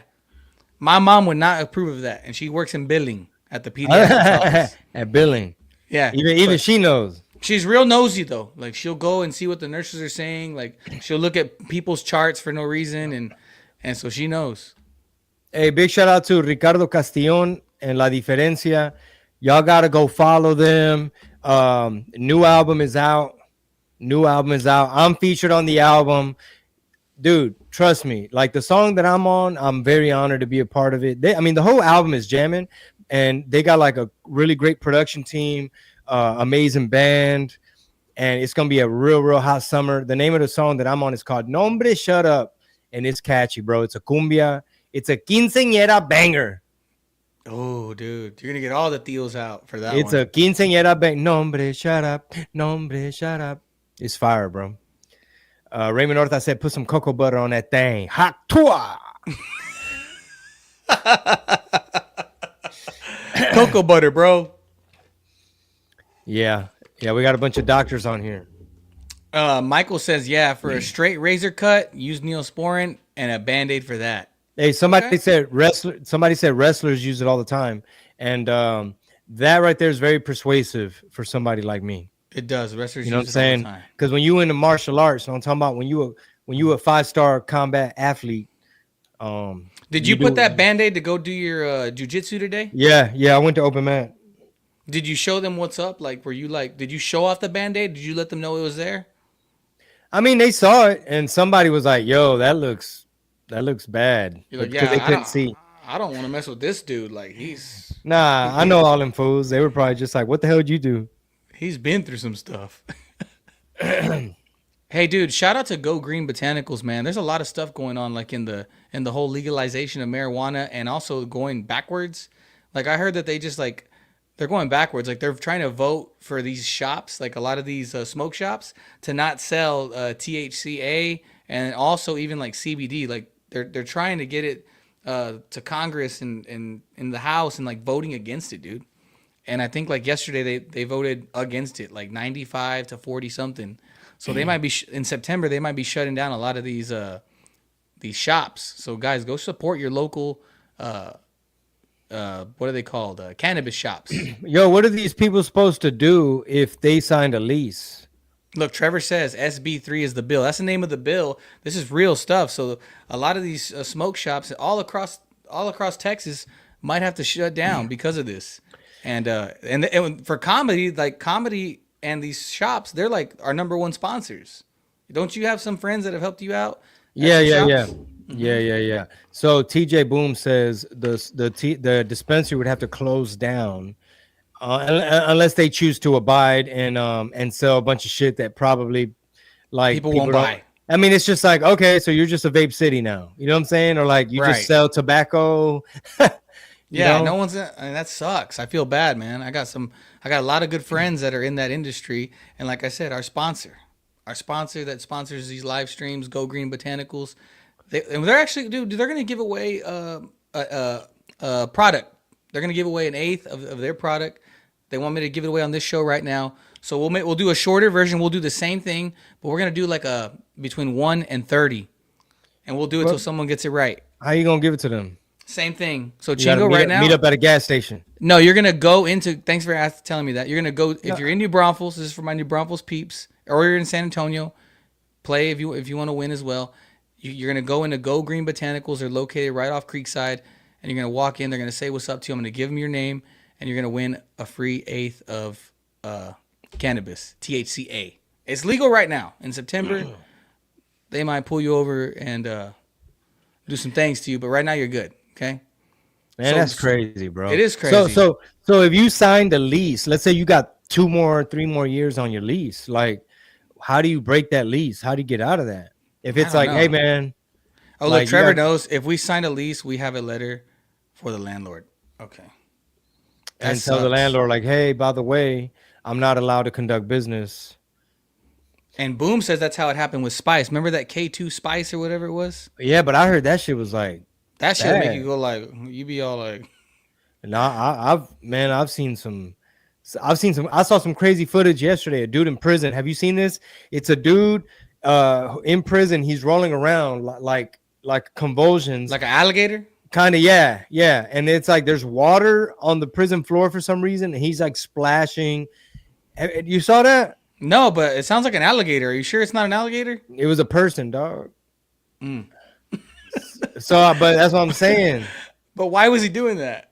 My mom would not approve of that, and she works in billing at the pediatrics office. At billing. Yeah. Even she knows. She's real nosy though. Like she'll go and see what the nurses are saying. Like she'll look at people's charts for no reason, and so she knows. Hey, big shout out to Ricardo Castillon and La Diferencia. Y'all gotta go follow them. New album is out. I'm featured on the album. Dude, trust me. Like the song that I'm on, I'm very honored to be a part of it. The whole album is jamming, and they got like a really great production team, amazing band, and it's gonna be a real hot summer. The name of the song that I'm on is called Nombre Shut Up, and it's catchy, bro. It's a cumbia. It's a quinceañera banger. Oh, dude, you're gonna get all the deals out for that. It's a quinceañera banger. Nombre Shut Up. Nombre Shut Up. It's fire, bro. Raymond Horta said, put some cocoa butter on that thing. Hot tour. Cocoa butter, bro. Yeah, we got a bunch of doctors on here. Michael says, for a straight razor cut, use Neosporin and a Band-Aid for that. Hey, Okay. somebody said wrestlers use it all the time, and that right there is very persuasive for somebody like me. It does. You Wrestlers know what I'm use it all the saying? time. Because when you into martial arts, I'm talking about when you a 5-star combat athlete, Did you you put that do. band-aid to go do your jujitsu today? Yeah, yeah. I went to open mat. Did you show them what's up? Like, were you like, did you show off the band-aid? Did you let them know it was there? I mean, they saw it, and somebody was like, "Yo, that looks bad," You're but like, because they yeah, couldn't see. I don't want to mess with this dude. Like, Nah, I know all them fools. They were probably just like, "What the hell did you do?" he's been through some stuff. Hey, dude, shout out to Go Green Botanicals, man. There's a lot of stuff going on, like in the whole legalization of marijuana, and also going backwards. Like I heard that they just like they're going backwards. Like they're trying to vote for these shops, like a lot of these smoke shops, to not sell THCA and also even like CBD. Like they're trying to get it to Congress and in the House and like voting against it, dude. And I think like yesterday they voted against it, like 95 to 40 something. So they might be in September. They might be shutting down a lot of these shops. So guys, go support your local what are they called? Cannabis shops. Yo, what are these people supposed to do if they signed a lease? Look, Trevor says SB3 is the bill. That's the name of the bill. This is real stuff. So a lot of these smoke shops all across Texas might have to shut down because of this. And for comedy, like comedy and these shops, they're like our number one sponsors. Don't you have some friends that have helped you out at Yeah, some yeah, yeah, shops? yeah. So TJ Boom says the dispensary would have to close down unless they choose to abide and sell a bunch of shit that probably like People won't people don't. buy. I mean, it's just like, okay, so you're just a vape city now. You know what I'm saying? Or like you just Right. sell tobacco. you Yeah, know? no one's. I mean, that sucks. I feel bad, man. I got a lot of good friends that are in that industry, and like I said, our sponsor that sponsors these live streams, Go Green Botanicals, they're actually, dude, they're gonna give away a product. They're gonna give away an eighth of their product. They want me to give it away on this show right now. So we'll do a shorter version. We'll do the same thing, but we're gonna do like a between 1 and 30, and we'll do it till Well, someone gets it right. how you gonna give it to them? Same thing. So You got to Chingo right meet now. up at a gas station. No, you're gonna go into. Thanks for telling me that. You're gonna go No, if you're in New Braunfels. This is for my New Braunfels peeps, or you're in San Antonio. Play if you want to win as well. You're gonna go into Go Green Botanicals. They're located right off Creekside, and you're gonna walk in. They're gonna say what's up to you. I'm gonna give them your name, and you're gonna win a free eighth of cannabis THCA. It's legal right now. In September, they might pull you over and do some things to you, but right now you're good. Okay. man, So that's crazy, bro. it is So crazy. so so if you signed a lease, let's say you got 3 more years on your lease, like how do you break that lease? How do you get out of that? If I it's don't like, hey know. man, Oh, look, like you Trevor got, knows if we sign a lease, we have a letter for the landlord. Okay. That and tell the sucks. landlord like, hey, by the way, I'm not allowed to conduct business. And Boom says that's how it happened with Spice. Remember that K2 Spice or whatever it was? Yeah, but I heard that shit was like That shit'll make you bad. go like, you be all like, And I've seen some. I saw some crazy footage yesterday. A dude in prison. Have you seen this? It's a dude in prison. He's rolling around like convulsions. like an alligator? Kind of, yeah, yeah. And it's like there's water on the prison floor for some reason. And he's like splashing. You saw that? No, but it sounds like an alligator. Are you sure it's not an alligator? It was a person, dog. Mm. So, but that's what I'm saying. But why was he doing that?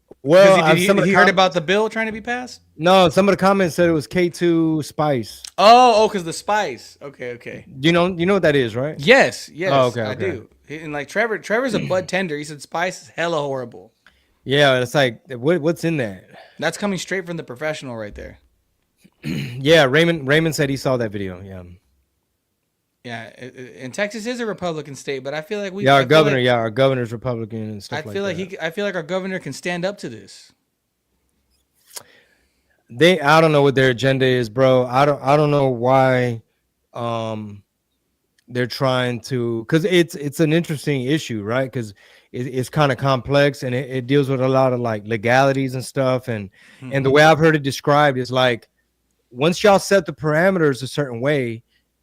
Because Well, some of the he heard about the bill trying to be passed? no, some of the comments said it was K2 Spice. Because the Spice. Okay, okay. You know what that is, right? Yes, Oh, yes, okay, I okay. do. And like Trevor's a bud tender. He said Spice is hella horrible. Yeah, it's like what's in that? That's coming straight from the professional right there. Yeah, Raymond said he saw that video. Yeah, Yeah, and Texas is a Republican state, but I feel like yeah, our governor's Republican and I stuff like feel like that. I feel like our governor can stand up to this. I don't know what their agenda is, bro. I don't know why um they're trying to, because it's an interesting issue, right? Because it's kind of complex and it deals with a lot of like legalities and stuff, and the Hmm. way I've heard it described is like once y'all set the parameters a certain way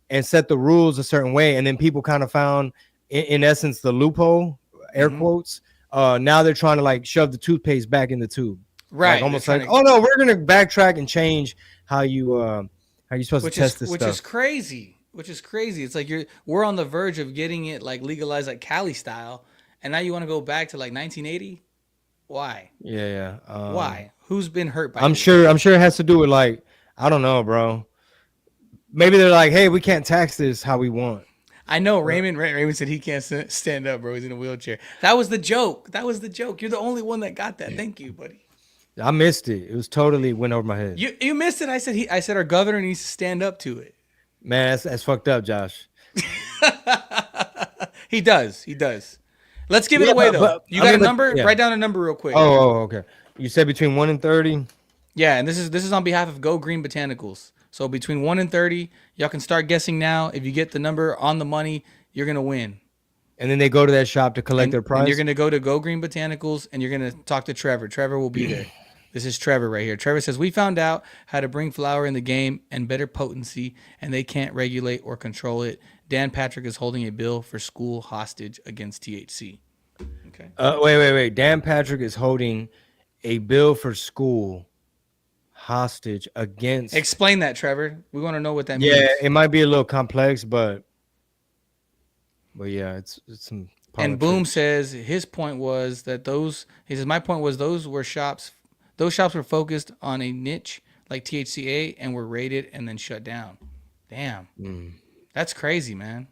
and set the rules a certain way, and then people kind of found in essence the loophole air quotes. Now they're trying to like shove the toothpaste back in the tube, like Right. They're almost like, trying to, oh no, we're gonna backtrack and change how you supposed to test this which is stuff. crazy. Which is crazy. It's like we're on the verge of getting it like legalized like Cali style, and now you want to go back to like 1980? Why? Yeah, yeah. Why? Who's been hurt by I'm this? sure. I'm sure it has to do with like I don't know, bro. Maybe they're like, hey, we can't tax this how we want. I know Raymond said he can't stand up, bro. He's in a wheelchair. That was the joke. That was the joke. You're the only one that got that. Thank you, buddy. I missed it. It was totally went over my head. You missed it. I said our governor needs to stand up to it. Man, that's fucked up, Josh. He does. He does. Let's give it Yeah, away though. You got a number? yeah. Write down a number real quick. Okay. You said between 1 and 30. Yeah, and this is on behalf of Go Green Botanicals. So between 1 and 30, y'all can start guessing now. If you get the number on the money, you're gonna win. And then they go to that shop to collect their prize. And you're gonna go to Go Green Botanicals and you're gonna talk to Trevor. Trevor will be there. This is Trevor right here. Trevor says, we found out how to bring flour in the game and better potency, and they can't regulate or control it. Dan Patrick is holding a bill for school hostage against THC. Okay. Wait. Dan Patrick is holding a bill for school hostage against. Explain that, Trevor. We want to know what that means. Yeah, it might be a little complex, but yeah, it's some. And Boom says his point was that my point was those shops were focused on a niche like THCA and were raided and then shut down. Damn. That's crazy, man.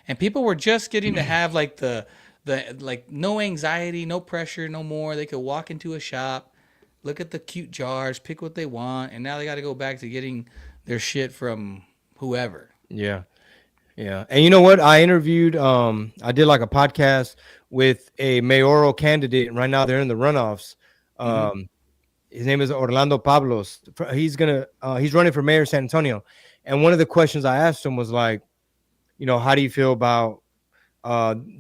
And people were just getting to have like the like no anxiety, no pressure, no more. They could walk into a shop, look at the cute jars, pick what they want, and now they got to go back to getting their shit from whoever. Yeah. Yeah. And you know what? I interviewed, I did like a podcast with a mayoral candidate, and right now they're in the runoffs. His name is Orlando Pablos. He's running for mayor of San Antonio. And one of the questions I asked him was like, how do you feel about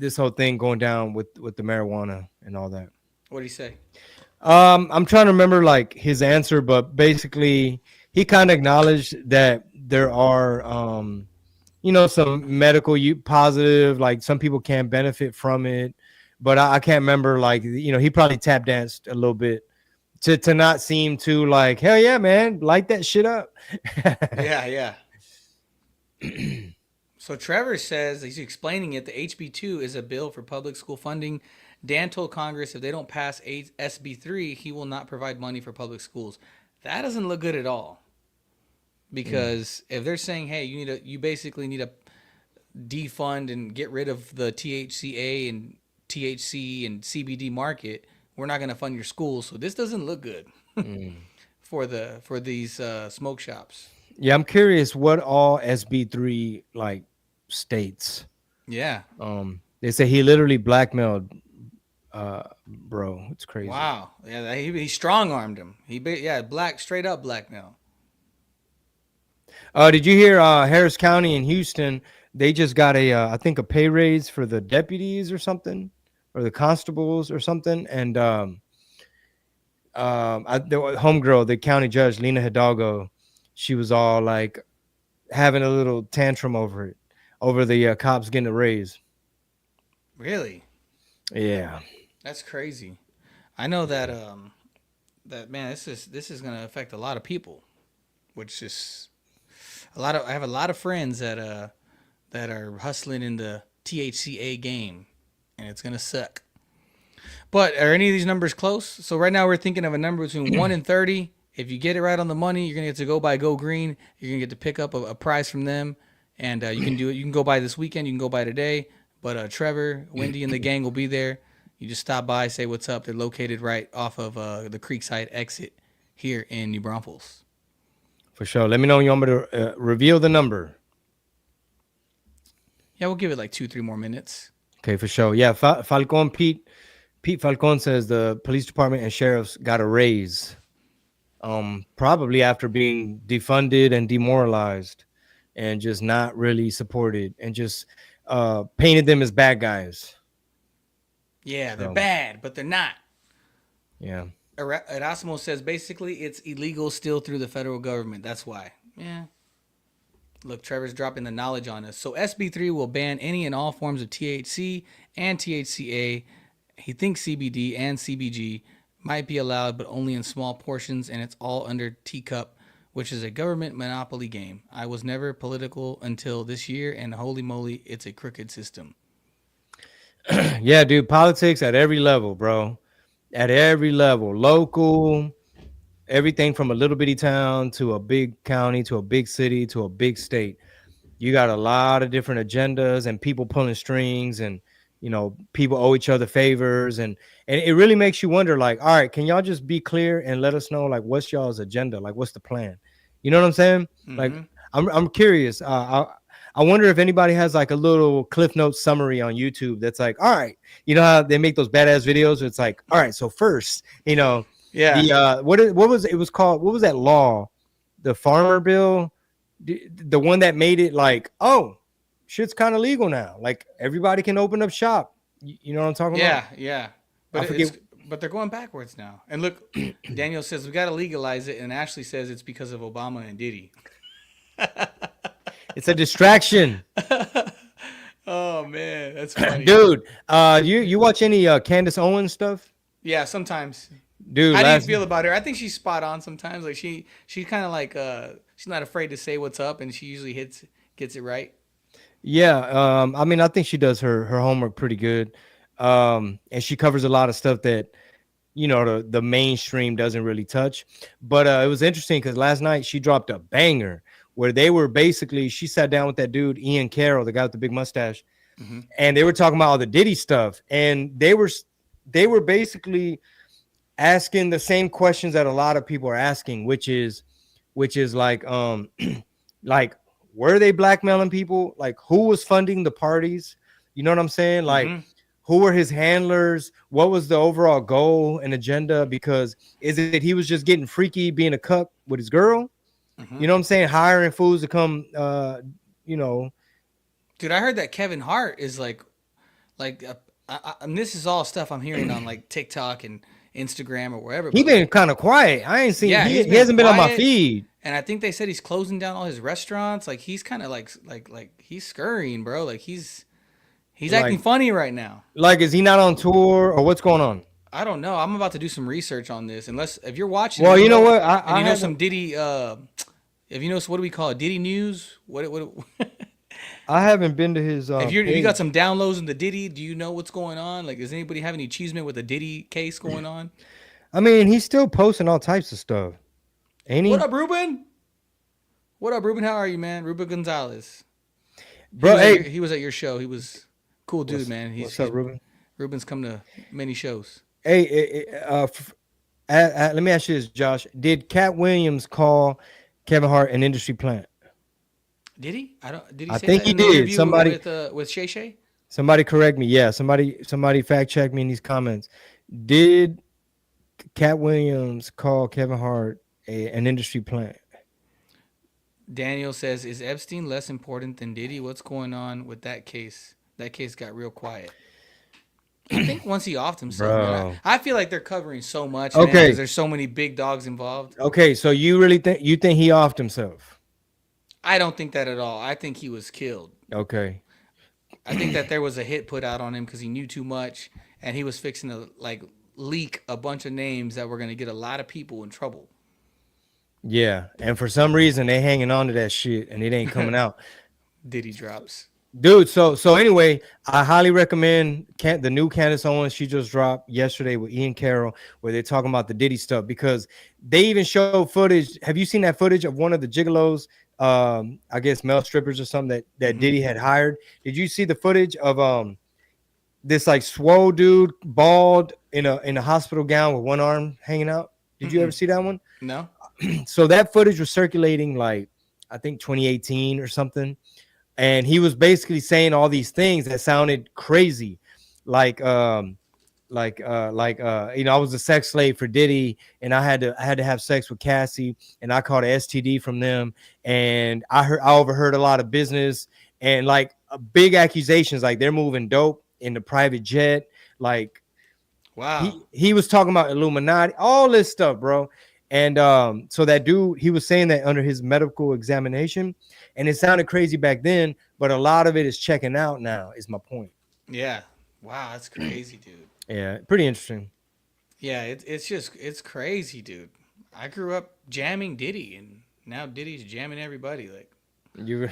this whole thing going down with the marijuana and all that? What did he say? I'm trying to remember like his answer, but basically he kind of acknowledged that there are, some medical positive, like some people can benefit from it, but I can't remember, like, he probably tap danced a little bit to not seem too like, hell yeah, man, light that shit up. Yeah. So Trevor says, he's explaining it, the HB2 is a bill for public school funding. Dan told Congress if they don't pass SB3, he will not provide money for public schools. That doesn't look good at all. Because if they're saying, hey, you basically need to defund and get rid of the THCA and THC and CBD market, we're not going to fund your schools. So this doesn't look good for these smoke shops. Yeah, I'm curious what all SB3 like states. Yeah. They say he literally blackmailed bro. It's crazy. Wow. Yeah, he strong-armed him. Straight up blackmail. Did you hear Harris County in Houston? They just got I think a pay raise for the deputies or something, or the constables or something. And the homegirl, the county judge, Lena Hidalgo, she was all like having a little tantrum over the cops getting a raise. Really? Yeah. That's crazy. I know that man, this is going to affect a lot of people, which is I have a lot of friends that are hustling in the THCA game, and it's going to suck. But are any of these numbers close? So right now we're thinking of a number between 1 and 30. If you get it right on the money, you're going to get to go by Go Green. You're going to get to pick up a prize from them, and you can do it. You can go by this weekend. You can go by today. But Trevor, Wendy, and the gang will be there. You just stop by, say what's up. They're located right off of the Creekside exit here in New Braunfels. For sure. Let me know when you want me to reveal the number. Yeah, we'll give it like 2-3 more minutes. Okay, for sure. Yeah, Falcon Pete Falcon says the police department and sheriffs got a raise. Probably after being defunded and demoralized and just not really supported and just painted them as bad guys. Yeah, they're bad, but they're not. Yeah. Erasmo says basically it's illegal still through the federal government. That's why. Yeah. Look, Trevor's dropping the knowledge on us. So SB3 will ban any and all forms of THC and THCA He thinks CBD and CBG might be allowed, but only in small portions, and it's all under teacup, which is a government monopoly game. I was never political until this year, and holy moly, it's a crooked system. Yeah, dude, politics at every level, bro. At every level, local, everything from a little bitty town to a big county to a big city to a big state. You got a lot of different agendas and people pulling strings, and people owe each other favors, and it really makes you wonder, like, all right, can y'all just be clear and let us know, like, what's y'all's agenda, like what's the plan? You know what I'm saying? Like, Mm-hmm. I'm curious. I wonder if anybody has like a little Cliff Notes summary on YouTube that's like, all right, you know how they make those badass videos where it's like, all right, so first, Yeah. the what was it was called, what was that law, the farmer bill, the one that made it like, oh, shit's kind of legal now, like everybody can open up shop. You know what I'm talking about? Yeah. Yeah. I But forget. but they're going backwards now. And look, Daniel says we got to legalize it, and Ashley says it's because of Obama and Diddy. It's a distraction. Oh man, that's funny. Dude, you watch any Candace Owens stuff? Yeah, sometimes. Dude, How do you last feel about her? I think she's spot on sometimes. Like she's kind of like she's not afraid to say what's up, and she usually gets it right. Yeah, I mean, I think she does her homework pretty good. And she covers a lot of stuff that the mainstream doesn't really touch. But it was interesting because last night she dropped a banger where they were basically, she sat down with that dude Ian Carroll, the guy with the big mustache, Mm-hmm. and they were talking about all the Diddy stuff, and they were basically asking the same questions that a lot of people are asking, which is like like, were they blackmailing people? Like, who was funding the parties? You know what I'm saying? Like, Mm-hmm. who were his handlers? What was the overall goal and agenda? Because is it he was just getting freaky, being a cuck with his girl? Mm-hmm. You know what I'm saying? Hiring fools to come, you know, Dude, I heard that Kevin Hart is and this is all stuff I'm hearing on like TikTok and Instagram or wherever. he But been like, kind of quiet. I ain't seen yeah, he, he's he been hasn't been on my quiet, feed. and I think they said he's closing down all his restaurants. Like he's kind of like he's scurrying, bro. Like he's acting Like, funny right now. is he not on tour or what's going on? I don't know. I'm about to do some research on this. Unless if you're watching Well, and you know what? and I you know some haven't Diddy if you know what do we call it? Diddy news? What I haven't been to his if you got page. some downloads in the Diddy, do you know what's going on? Like does anybody have any cheeseman with the Diddy case going on? I mean, he's still posting all types of stuff, ain't What he? up, Ruben? What up, Ruben? How are you, man? Ruben Gonzalez. Bro, hey, He was at your show. He was cool dude, what's man. what's He's up, Ruben? Ruben's come to many shows. Hey, let me ask you this, Josh. Did Cat Williams call Kevin Hart an industry plant? Did he? I don't. Did he I say think that he in the did. interview Somebody, with Shay Shay? somebody correct me. Yeah, somebody fact check me in these comments. Did Cat Williams call Kevin Hart an industry plant? Daniel says, "Is Epstein less important than Diddy? What's going on with that case? That case got real quiet." I think once he offed himself, man. Bro. I feel like they're covering so much, man, because Okay. there's so many big dogs involved. Okay, so you really think he offed himself? I don't think that at all. I think he was killed. Okay. I think that there was a hit put out on him because he knew too much, and he was fixing to like leak a bunch of names that were going to get a lot of people in trouble. Yeah, and for some reason they hanging on to that shit and it ain't coming out. Diddy drops. Dude, so anyway, I highly recommend the new Candace Owens. She just dropped yesterday with Ian Carroll, where they're talking about the Diddy stuff, because they even show footage. Have you seen that footage of one of the gigolos? I guess male strippers or something that Diddy had hired. Did you see the footage of this like swole dude, bald, in a hospital gown with one arm hanging out? Did you ever see that one? No. So that footage was circulating like, I think 2018 or something. And he was basically saying all these things that sounded crazy, like I was a sex slave for Diddy, and I had to have sex with Cassie, and I caught an STD from them, and I overheard a lot of business, and like big accusations, like they're moving dope in the private jet, like Wow. he was talking about Illuminati, all this stuff, bro. And so that dude, he was saying that under his medical examination, and it sounded crazy back then, but a lot of it is checking out now, is my point. Yeah. Wow, that's crazy, dude. Yeah, pretty interesting. Yeah, it's crazy, dude. I grew up jamming Diddy, and now Diddy's jamming everybody. Like You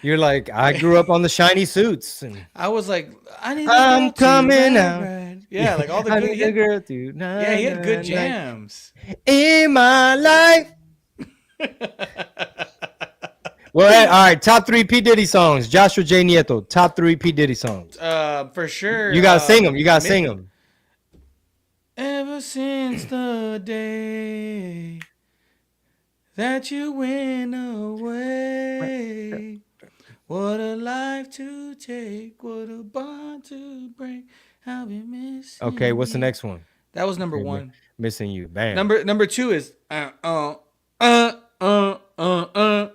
you're like, I grew up on the shiny suits, and I was like, I need a I'm girl to coming ride, out. ride. Yeah, like all the I good. need a girl to Yeah, na he had good na na jams. in my life. Well, hey, all right. Top three P Diddy songs. Joshua Jay Nieto. Top three P Diddy songs. For sure. You gotta sing them. You gotta sing them. Ever since the day that you went away, what a life to take, what a bond to break. I'll be Okay, missing what's the you. next one? That was number Okay, one. missing you. Bam. Number two is uh uh uh uh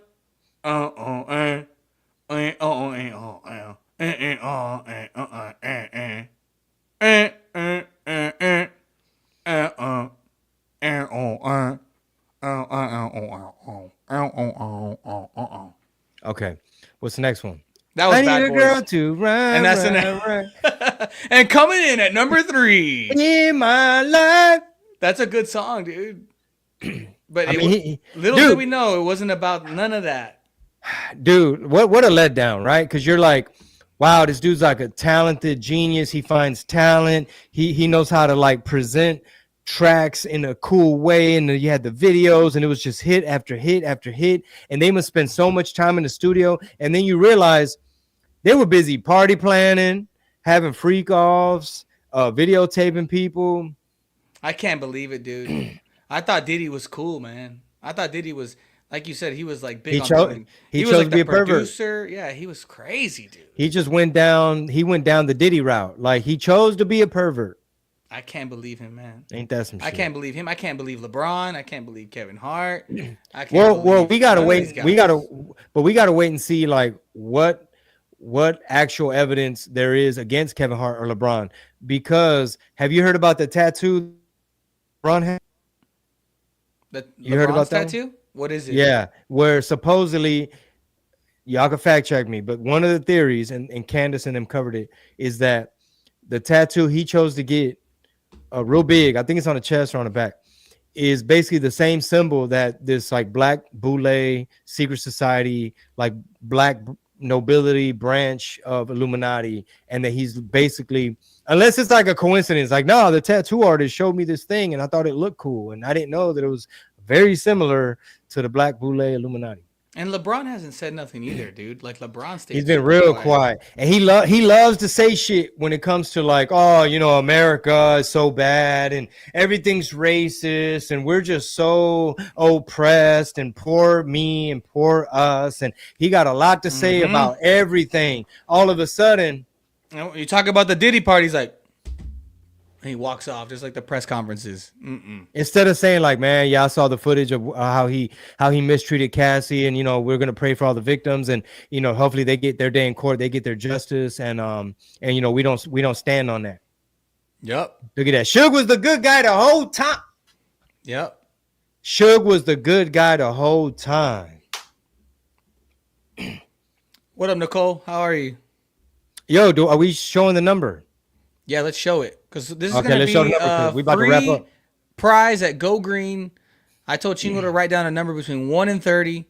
Okay, what's the next one? That was I need Bad a girl Boys. to And run, that's an run, run and coming in at number three. in my life. That's a good song, dude. But I mean, little did we dude, know it wasn't about none of that. dude, what a letdown, right? Because you're like, wow, this dude's like a talented genius. He finds talent. He knows how to like present tracks in a cool way, and then you had the videos, and it was just hit after hit after hit. And they must spend so much time in the studio, and then you realize they were busy party planning, having freak offs, videotaping people. I can't believe it, dude. I thought Diddy was cool, man. I thought Diddy was like you said, he was like big He on chose doing. he He was chose like to be the a pervert. producer. Yeah, he was crazy, dude. He just went down. He went down the Diddy route. Like he chose to be a pervert. I can't believe him, man. Ain't that some I shit? can't believe him. I can't believe LeBron. I can't believe Kevin Hart. I can't Well, believe we gotta none of these wait. We guys. gotta, but we gotta wait and see like what actual evidence there is against Kevin Hart or LeBron. Because have you heard about the tattoo LeBron had? The You heard LeBron's about that one? tattoo? What is it? Yeah, where supposedly y'all can fact check me, but one of the theories, and Candace and them covered it, is that the tattoo he chose to get real big, I think it's on the chest or on the back, is basically the same symbol that this like black boule secret society, like black nobility branch of Illuminati, and that he's basically, unless it's like a coincidence, like no, the tattoo artist showed me this thing and I thought it looked cool, and I didn't know that it was very similar to the black boule Illuminati. And LeBron hasn't said nothing either, dude. Like LeBron stays He's been super real quiet. quiet, and he loves to say shit when it comes to like, oh, you know, America is so bad and everything's racist and we're just so oppressed and poor me and poor us, and he got a lot to say about everything. All of a sudden, You talk about the Diddy parties, like, and he walks off just like the press conferences. instead of saying like, man, yeah, I saw the footage of how he mistreated Cassie, and you know, we're gonna pray for all the victims, and you know, hopefully they get their day in court, they get their justice, and you know, we don't stand on that. Yep. Look at that. Suge was the good guy the whole time. Yep. Suge was the good guy the whole time. What up, Nicole? How are you? Yo, are we showing the number? Yeah, let's show it because this is Okay, gonna let's show the be number, 'cause a we about to wrap free up. prize at Go Green. I told Chingo to write down a number between 1 and 30.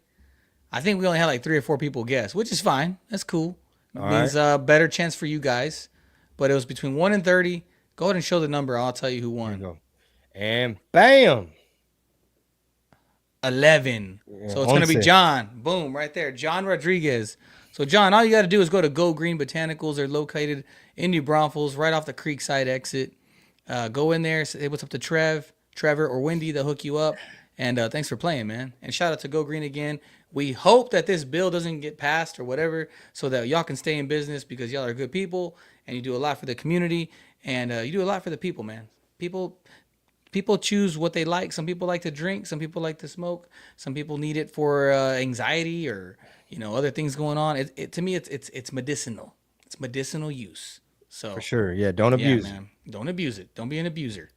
I think we only had like 3 or 4 people guess, which is fine. That's cool. All Means a better chance for you guys. But it was between 1 and 30. Go ahead and show the number. I'll tell you who There you won. go. And bam. 11. So it's going to be 11. John. Boom, right there. John Rodriguez. So, John, all you got to do is go to Go Green Botanicals. They're located in New Braunfels, right off the Creekside exit. Go in there, say what's up to Trevor, or Wendy. They'll hook you up. And thanks for playing, man. And shout out to Go Green again. We hope that this bill doesn't get passed or whatever so that y'all can stay in business because y'all are good people and you do a lot for the community and you do a lot for the people, man. People choose what they like. Some people like to drink. Some people like to smoke. Some people need it for anxiety or other things going on. To me, it's medicinal. It's medicinal use. So For sure. Yeah, don't abuse it. man. Don't abuse it. Don't be an abuser.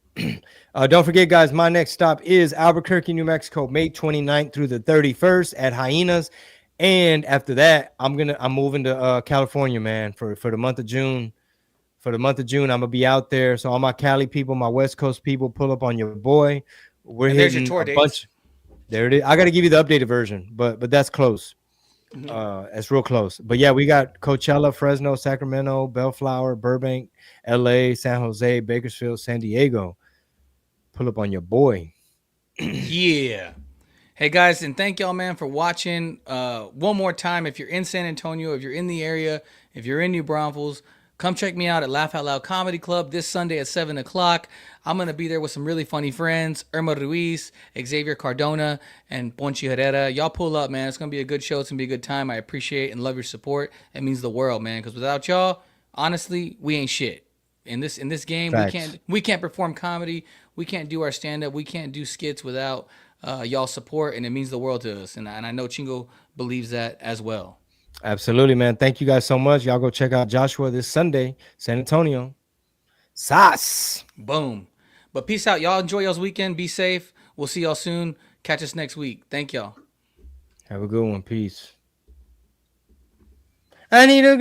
Don't forget, guys, my next stop is Albuquerque, New Mexico, May 29th through the 31st at Hyenas. And after that, I'm moving to California, man, for the month of June. for the month of June. I'm gonna be out there. So all my Cali people, my West Coast people, pull up on your boy. We're And there's your hitting tour a dates. bunch. There it is. I got to give you the updated version, but that's close. Mhm. It's real close. But yeah, we got Coachella, Fresno, Sacramento, Bellflower, Burbank, LA, San Jose, Bakersfield, San Diego. Pull up on your boy. Yeah. Hey guys, and thank y'all, man, for watching. One more time, if you're in San Antonio, if you're in the area, if you're in New Braunfels, come check me out at Laugh Out Loud Comedy Club this Sunday at 7 o'clock. I'm gonna be there with some really funny friends: Irma Ruiz, Xavier Cardona, and Ponchi Herrera. Y'all pull up, man. It's gonna be a good show. It's gonna be a good time. I appreciate and love your support. It means the world, man. Because without y'all, honestly, we ain't shit. In this game, Facts. we can't perform comedy. We can't do our stand up. We can't do skits without y'all support, and it means the world to us. And I know Chingo believes that as well. Absolutely, man. Thank you guys so much. Y'all go check out Joshua this Sunday, San Antonio. Sas. Boom. But peace out, y'all. Enjoy y'all's weekend. Be safe. We'll see y'all soon. Catch us next week. Thank y'all. Have a good one. Peace. I need a